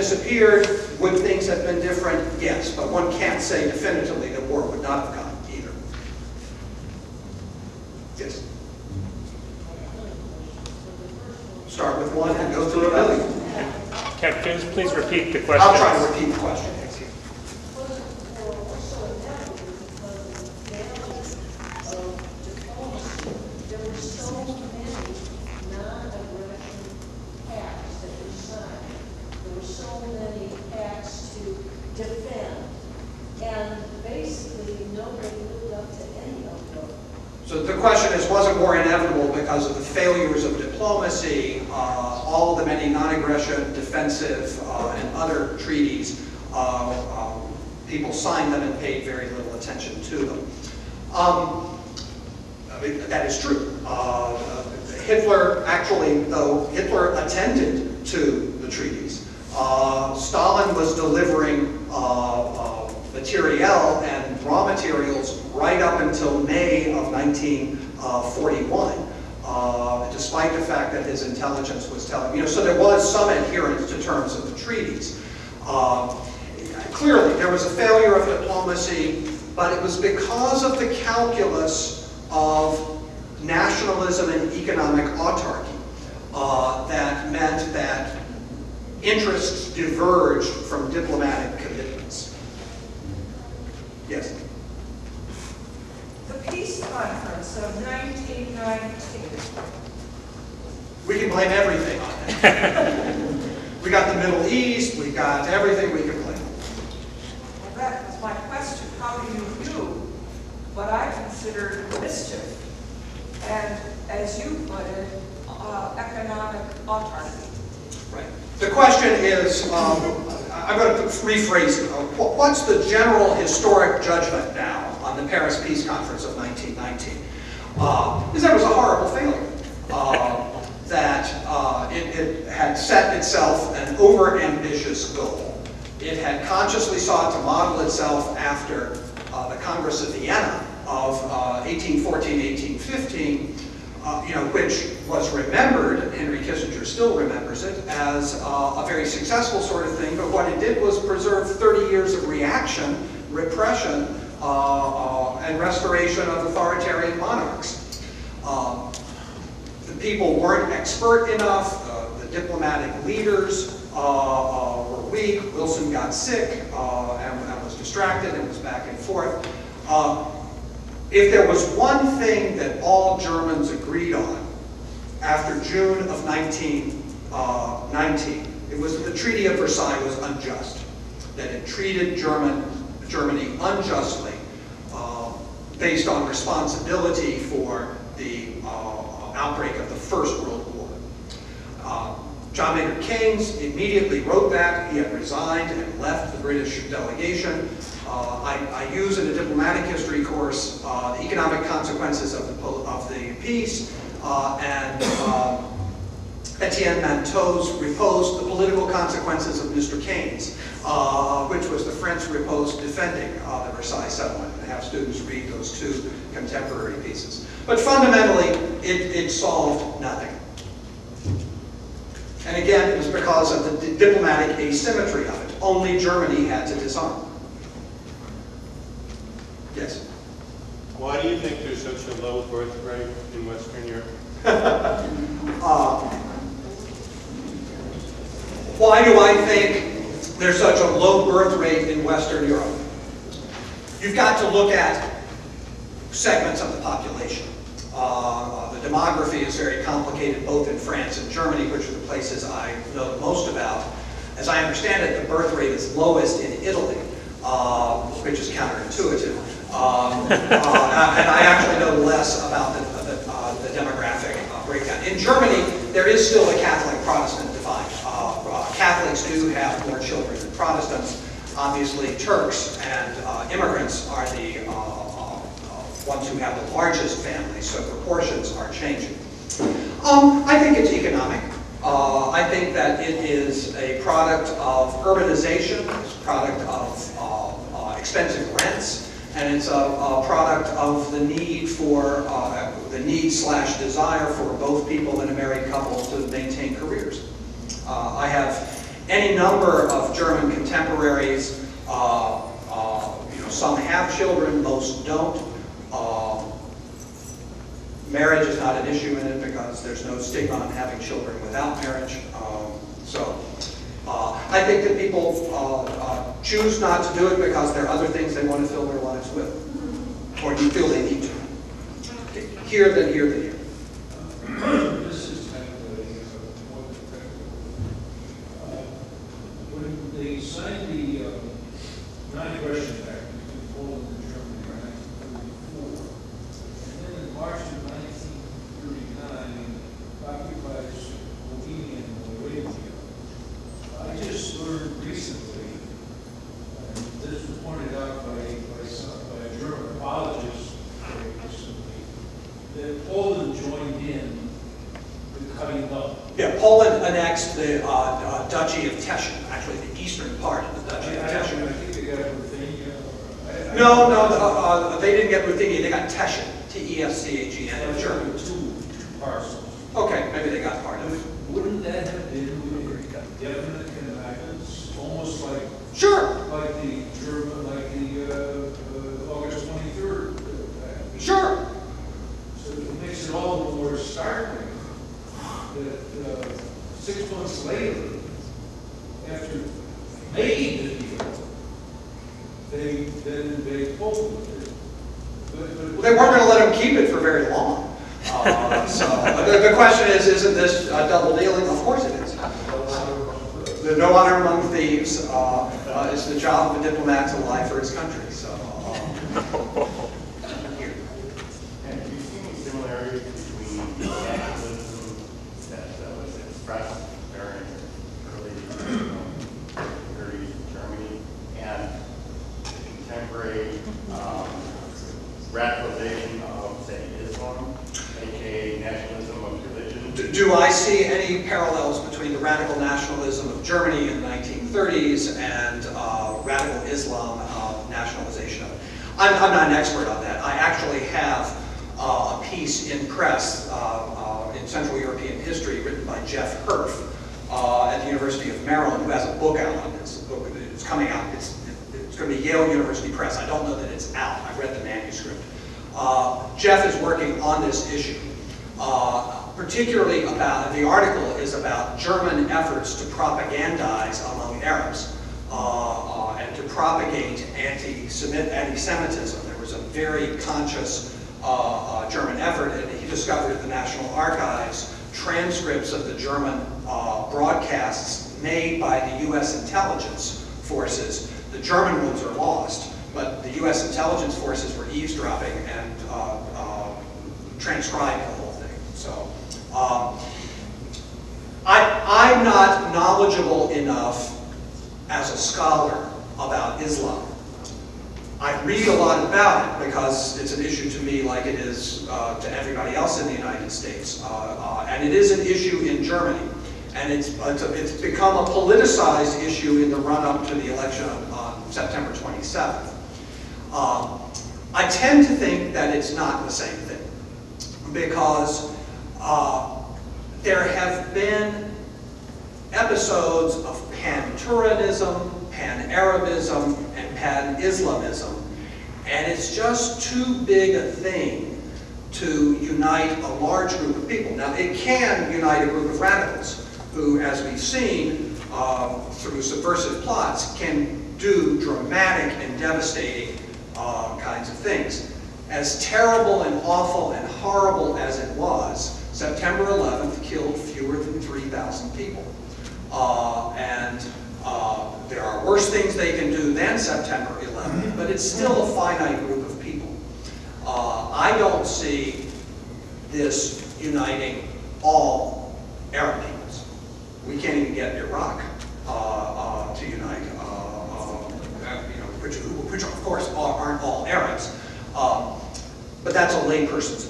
disappeared, would things have been different? Yes, but one can't say definitively that war would not have gone either. Yes? Start with one and go through another. Can you please repeat the question? I'll try to repeat the question. So the question is, wasn't war inevitable because of the failures of diplomacy, all of the many non-aggression, defensive, and other treaties? People signed them and paid very little attention to them. That is true. Hitler, actually, though, Hitler attended to the treaties. Stalin was delivering materiel and raw materials right up until May of 1941, despite the fact that his intelligence was telling, so there was some adherence to terms of the treaties. Clearly, there was a failure of diplomacy, but it was because of the calculus of nationalism and economic autarky that meant that interests diverged from diplomatic commitments. Yes? The peace conference of 1919. We can blame everything on that. We got the Middle East, we got everything we can blame. Well, that was my question. How do you view what I consider mischief and, as you put it, economic autarky? Right. The question is, I'm going to rephrase it. What's the general historic judgment now on the Paris Peace Conference of 1919? Is that it was a horrible failure. That it had set itself an over-ambitious goal. It had consciously sought to model itself after the Congress of Vienna of 1814-1815, which was remembered, Henry Kissinger still remembers it, as a very successful sort of thing, but what it did was preserve 30 years of reaction, repression, and restoration of authoritarian monarchs. The people weren't expert enough, the diplomatic leaders were weak, Wilson got sick and was distracted and was back and forth. If there was one thing that all Germans agreed on after June of 1919, it was that the Treaty of Versailles was unjust, that it treated Germany unjustly based on responsibility for the outbreak of the First World War. John Maynard Keynes immediately wrote that. He had resigned and left the British delegation. I use in a diplomatic history course the economic consequences of the peace, and Etienne Manteau's riposte, the political consequences of Mr. Keynes, which was the French riposte defending the Versailles settlement, and have students read those two contemporary pieces. But fundamentally, it solved nothing. And again, it was because of the diplomatic asymmetry of it. Only Germany had to disarm. Yes? Why do you think there's such a low birth rate in Western Europe? Why do I think there's such a low birth rate in Western Europe? You've got to look at segments of the population. The demography is very complicated both in France and Germany, which are the places I know the most about. As I understand it, the birth rate is lowest in Italy, which is counterintuitive. And I actually know less about the demographic breakdown. In Germany, there is still a Catholic-Protestant divide. Catholics do have more children than Protestants. Obviously, Turks and immigrants are the ones who have the largest families, so proportions are changing. I think it's economic. I think that it is a product of urbanization, it's a product of expensive rents, and it's a product of the need for, the need/desire for both people in a married couple to maintain careers. I have any number of German contemporaries. Some have children, most don't. Marriage is not an issue in it because there's no stigma on having children without marriage. I think that people choose not to do it because there are other things they want to fill their lives with, or you feel they need to. Okay. Here, then here, then here. This is kind of a more technical. When they signed the non-aggression act between Poland and Germany in 1934, and then in March of 1939, occupies Bohemia and Moravia. I just learned recently, and this was pointed out by a German apologist very recently, that Poland joined in the cutting up. Yeah, Poland annexed the Duchy of Teschen, actually the eastern part of the Duchy of I Teschen. think they got Ruthenia. No, they didn't get Ruthenia, they got Teschen, T-E-S-C-H-E-N in German. Two parcels. Okay, maybe they got part of it. Wouldn't that have been definite connivance, almost like Sure, the German, like the August 23rd? sure. So it makes it all the more startling that 6 months later, after making the deal, they then invade Poland. Well, they weren't going to let them keep it for very long. So the question is, isn't this double dealing? Of course it is. The no honor among thieves is the job of a diplomat to lie for his country. So. Here. And do you see any similarities between the nationalism that was expressed during early periods in Germany and the contemporary radicalization of, say, Islam, aka nationalism of religion? Do I see any parallels between the radical nationalism of Germany in the 1930s and radical Islam nationalization of it? I'm not an expert on that. I actually have a piece in press in Central European history written by Jeff Herf at the University of Maryland, who has a book out on this. The book, it's coming out. It's going to be Yale University Press. I don't know that it's out. I've read the manuscript. Jeff is working on this issue. Particularly about, the article is about German efforts to propagandize among Arabs and to propagate anti-Semitism. There was a very conscious German effort, and he discovered at the National Archives transcripts of the German broadcasts made by the U.S. intelligence forces. The German ones are lost, but the U.S. intelligence forces were eavesdropping and transcribed the whole thing. So I'm not knowledgeable enough as a scholar about Islam. I read a lot about it because it's an issue to me like it is to everybody else in the United States. And it is an issue in Germany. And it's become a politicized issue in the run-up to the election on September 27th. I tend to think that it's not the same thing because there have been episodes of pan-Turanism, pan-Arabism, and pan-Islamism, and it's just too big a thing to unite a large group of people. Now, it can unite a group of radicals who, as we've seen through subversive plots, can do dramatic and devastating kinds of things. As terrible and awful and horrible as it was, September 11th killed fewer than 3,000 people. There are worse things they can do than September 11th, but it's still a finite group of people. I don't see this uniting all Arab peoples. We can't even get Iraq to unite, which of course aren't all Arabs. But that's a layperson's